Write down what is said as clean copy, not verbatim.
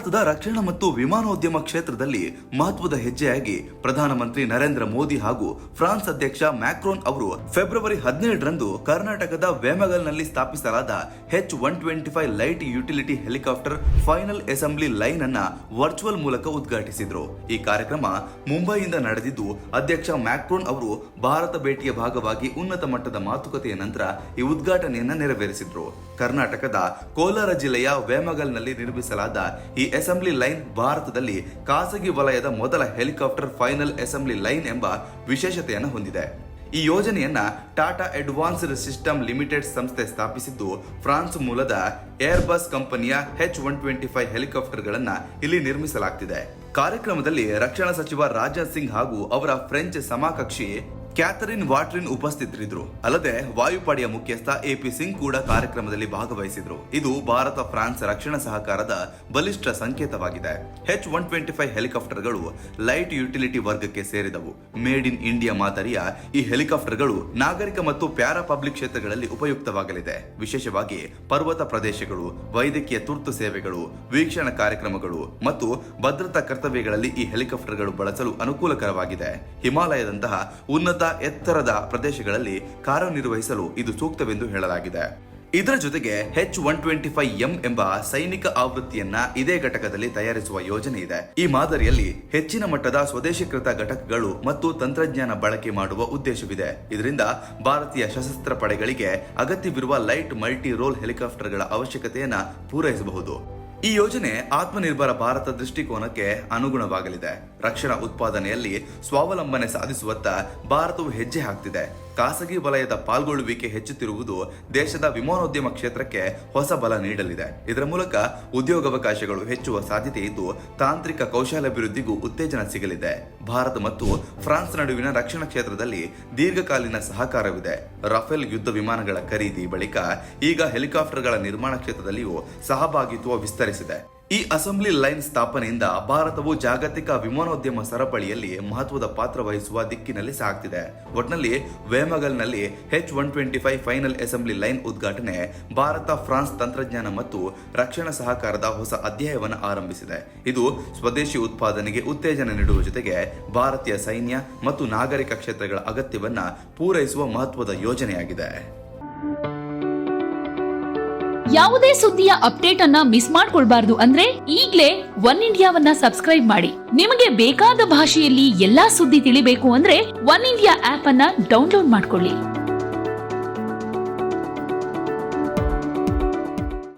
ಭಾರತದ ರಕ್ಷಣಾ ಮತ್ತು ವಿಮಾನೋದ್ಯಮ ಕ್ಷೇತ್ರದಲ್ಲಿ ಮಹತ್ವದ ಹೆಜ್ಜೆಯಾಗಿ ಪ್ರಧಾನಮಂತ್ರಿ ನರೇಂದ್ರ ಮೋದಿ ಹಾಗೂ ಫ್ರಾನ್ಸ್ ಅಧ್ಯಕ್ಷ ಮ್ಯಾಕ್ರೋನ್ ಅವರು ಫೆಬ್ರವರಿ 17ರಂದು ಕರ್ನಾಟಕದ ವೇಮಗಲ್ನಲ್ಲಿ ಸ್ಥಾಪಿಸಲಾದ H-125 light utility helicopter final assembly line ಅನ್ನ ವರ್ಚುವಲ್ ಮೂಲಕ ಉದ್ಘಾಟಿಸಿದ್ರು. ಈ ಕಾರ್ಯಕ್ರಮ ಮುಂಬೈಯಿಂದ ನಡೆದಿದ್ದು, ಅಧ್ಯಕ್ಷ ಮ್ಯಾಕ್ರೋನ್ ಅವರು ಭಾರತ ಭೇಟಿಯ ಭಾಗವಾಗಿ ಉನ್ನತ ಮಟ್ಟದ ಮಾತುಕತೆಯ ನಂತರ ಈ ಉದ್ಘಾಟನೆಯನ್ನ ನೆರವೇರಿಸಿದ್ರು. ಕರ್ನಾಟಕದ ಕೋಲಾರ ಜಿಲ್ಲೆಯ ವೇಮಗಲ್ನಲ್ಲಿ ನಿರ್ಮಿಸಲಾದ ಈ ಅಸೆಂಬ್ಲಿ ಲೈನ್ ಭಾರತದಲ್ಲಿ ಖಾಸಗಿ ವಲಯದ ಮೊದಲ ಹೆಲಿಕಾಪ್ಟರ್ ಫೈನಲ್ ಅಸೆಂಬ್ಲಿ ಲೈನ್ ಎಂಬ ವಿಶೇಷತೆಯನ್ನು ಹೊಂದಿದೆ. ಈ ಯೋಜನೆಯನ್ನ ಟಾಟಾ ಅಡ್ವಾನ್ಸ್ಡ್ ಸಿಸ್ಟಮ್ ಲಿಮಿಟೆಡ್ ಸಂಸ್ಥೆ ಸ್ಥಾಪಿಸಿದ್ದು, ಫ್ರಾನ್ಸ್ ಮೂಲದ ಏರ್ಬಸ್ ಕಂಪನಿಯ H-125 ಹೆಲಿಕಾಪ್ಟರ್ಗಳನ್ನ ಇಲ್ಲಿ ನಿರ್ಮಿಸಲಾಗ್ತಿದೆ. ಕಾರ್ಯಕ್ರಮದಲ್ಲಿ ರಕ್ಷಣಾ ಸಚಿವ ರಾಜನಾಥ್ ಸಿಂಗ್ ಹಾಗೂ ಅವರ ಫ್ರೆಂಚ್ ಸಮಕಕ್ಷಿ ಕ್ಯಾಥರಿನ್ ವಾಟ್ರಿನ್ ಉಪಸ್ಥಿತರಿದ್ದರು. ಅಲ್ಲದೆ ವಾಯುಪಡೆಯ ಮುಖ್ಯಸ್ಥ AP ಸಿಂಗ್ ಕೂಡ ಕಾರ್ಯಕ್ರಮದಲ್ಲಿ ಭಾಗವಹಿಸಿದ್ರು. ಇದು ಭಾರತ ಫ್ರಾನ್ಸ್ ರಕ್ಷಣಾ ಸಹಕಾರದ ಬಲಿಷ್ಠ ಸಂಕೇತವಾಗಿದೆ. H-125 ಹೆಲಿಕಾಪ್ಟರ್ಗಳು ಲೈಟ್ ಯುಟಿಲಿಟಿ ವರ್ಗಕ್ಕೆ ಸೇರಿದವು. ಮೇಡ್ ಇನ್ ಇಂಡಿಯಾ ಮಾದರಿಯ ಈ ಹೆಲಿಕಾಪ್ಟರ್ಗಳು ನಾಗರಿಕ ಮತ್ತು ಪ್ಯಾರಾ ಪಬ್ಲಿಕ್ ಕ್ಷೇತ್ರಗಳಲ್ಲಿ ಉಪಯುಕ್ತವಾಗಲಿದೆ. ವಿಶೇಷವಾಗಿ ಪರ್ವತ ಪ್ರದೇಶಗಳು, ವೈದ್ಯಕೀಯ ತುರ್ತು ಸೇವೆಗಳು, ವೀಕ್ಷಣಾ ಕಾರ್ಯಕ್ರಮಗಳು ಮತ್ತು ಭದ್ರತಾ ಕರ್ತವ್ಯಗಳಲ್ಲಿ ಈ ಹೆಲಿಕಾಪ್ಟರ್ಗಳು ಬಳಸಲು ಅನುಕೂಲಕರವಾಗಿದೆ. ಹಿಮಾಲಯದಂತಹ ಉನ್ನತ ಎತ್ತರದ ಪ್ರದೇಶಗಳಲ್ಲಿ ಕಾರ್ಯನಿರ್ವಹಿಸಲು ಇದು ಸೂಕ್ತವೆಂದು ಹೇಳಲಾಗಿದೆ. ಇದರ ಜೊತೆಗೆ H-125M ಎಂಬ ಸೈನಿಕ ಆವೃತ್ತಿಯನ್ನ ಇದೇ ಘಟಕದಲ್ಲಿ ತಯಾರಿಸುವ ಯೋಜನೆ ಇದೆ. ಈ ಮಾದರಿಯಲ್ಲಿ ಹೆಚ್ಚಿನ ಮಟ್ಟದ ಸ್ವದೇಶೀಕೃತ ಘಟಕಗಳು ಮತ್ತು ತಂತ್ರಜ್ಞಾನ ಬಳಕೆ ಮಾಡುವ ಉದ್ದೇಶವಿದೆ. ಇದರಿಂದ ಭಾರತೀಯ ಸಶಸ್ತ್ರ ಪಡೆಗಳಿಗೆ ಅಗತ್ಯವಿರುವ ಲೈಟ್ ಮಲ್ಟಿ ರೋಲ್ ಹೆಲಿಕಾಪ್ಟರ್ಗಳ ಅವಶ್ಯಕತೆಯನ್ನ ಪೂರೈಸಬಹುದು. ಈ ಯೋಜನೆ ಆತ್ಮನಿರ್ಭರ ಭಾರತ ದೃಷ್ಟಿಕೋನಕ್ಕೆ ಅನುಗುಣವಾಗಲಿದೆ. ರಕ್ಷಣಾ ಉತ್ಪಾದನೆಯಲ್ಲಿ ಸ್ವಾವಲಂಬನೆ ಸಾಧಿಸುವತ್ತ ಭಾರತವು ಹೆಜ್ಜೆ ಹಾಕ್ತಿದೆ. ಖಾಸಗಿ ವಲಯದ ಪಾಲ್ಗೊಳ್ಳುವಿಕೆ ಹೆಚ್ಚುತ್ತಿರುವುದು ದೇಶದ ವಿಮಾನೋದ್ಯಮ ಕ್ಷೇತ್ರಕ್ಕೆ ಹೊಸ ಬಲ ನೀಡಲಿದೆ. ಇದರ ಮೂಲಕ ಉದ್ಯೋಗಾವಕಾಶಗಳು ಹೆಚ್ಚುವ ಸಾಧ್ಯತೆ ಇದ್ದು, ತಾಂತ್ರಿಕ ಕೌಶಲ್ಯಾಭಿವೃದ್ಧಿಗೂ ಉತ್ತೇಜನ ಸಿಗಲಿದೆ. ಭಾರತ ಮತ್ತು ಫ್ರಾನ್ಸ್ ನಡುವಿನ ರಕ್ಷಣಾ ಕ್ಷೇತ್ರದಲ್ಲಿ ದೀರ್ಘಕಾಲೀನ ಸಹಕಾರವಿದೆ. ರಫೇಲ್ ಯುದ್ಧ ವಿಮಾನಗಳ ಖರೀದಿ ಬಳಿಕ ಈಗ ಹೆಲಿಕಾಪ್ಟರ್ಗಳ ನಿರ್ಮಾಣ ಕ್ಷೇತ್ರದಲ್ಲಿಯೂ ಸಹಭಾಗಿತ್ವ ವಿಸ್ತರಿಸಿದೆ. ಈ ಅಸೆಂಬ್ಲಿ ಲೈನ್ ಸ್ಥಾಪನೆಯಿಂದ ಭಾರತವು ಜಾಗತಿಕ ವಿಮಾನೋದ್ಯಮ ಸರಪಳಿಯಲ್ಲಿ ಮಹತ್ವದ ಪಾತ್ರ ವಹಿಸುವ ದಿಕ್ಕಿನಲ್ಲಿ ಸಾಗ್ತಿದೆ. ಒಟ್ನಲ್ಲಿ ವೇಮಗಲ್ನಲ್ಲಿ H-125 ಫೈನಲ್ ಅಸೆಂಬ್ಲಿ ಲೈನ್ ಉದ್ಘಾಟನೆ ಭಾರತ ಫ್ರಾನ್ಸ್ ತಂತ್ರಜ್ಞಾನ ಮತ್ತು ರಕ್ಷಣಾ ಸಹಕಾರದ ಹೊಸ ಅಧ್ಯಾಯವನ್ನು ಆರಂಭಿಸಿದೆ. ಇದು ಸ್ವದೇಶಿ ಉತ್ಪಾದನೆಗೆ ಉತ್ತೇಜನ ನೀಡುವ ಜೊತೆಗೆ ಭಾರತೀಯ ಸೈನ್ಯ ಮತ್ತು ನಾಗರಿಕ ಕ್ಷೇತ್ರಗಳ ಅಗತ್ಯವನ್ನ ಪೂರೈಸುವ ಮಹತ್ವದ ಯೋಜನೆಯಾಗಿದೆ. ಯಾವುದೇ ಸುದ್ದಿಯ ಅಪ್ಡೇಟ್ ಅನ್ನ ಮಿಸ್ ಮಾಡ್ಕೊಳ್ಬಾರ್ದು ಅಂದ್ರೆ ಈಗ್ಲೇ ಒನ್ ಇಂಡಿಯಾವನ್ನ ಸಬ್ಸ್ಕ್ರೈಬ್ ಮಾಡಿ. ನಿಮಗೆ ಬೇಕಾದ ಭಾಷೆಯಲ್ಲಿ ಎಲ್ಲಾ ಸುದ್ದಿ ತಿಳಿಬೇಕು ಅಂದ್ರೆ ಒನ್ ಇಂಡಿಯಾ ಆಪ್ ಅನ್ನ ಡೌನ್ಲೋಡ್ ಮಾಡ್ಕೊಳ್ಳಿ.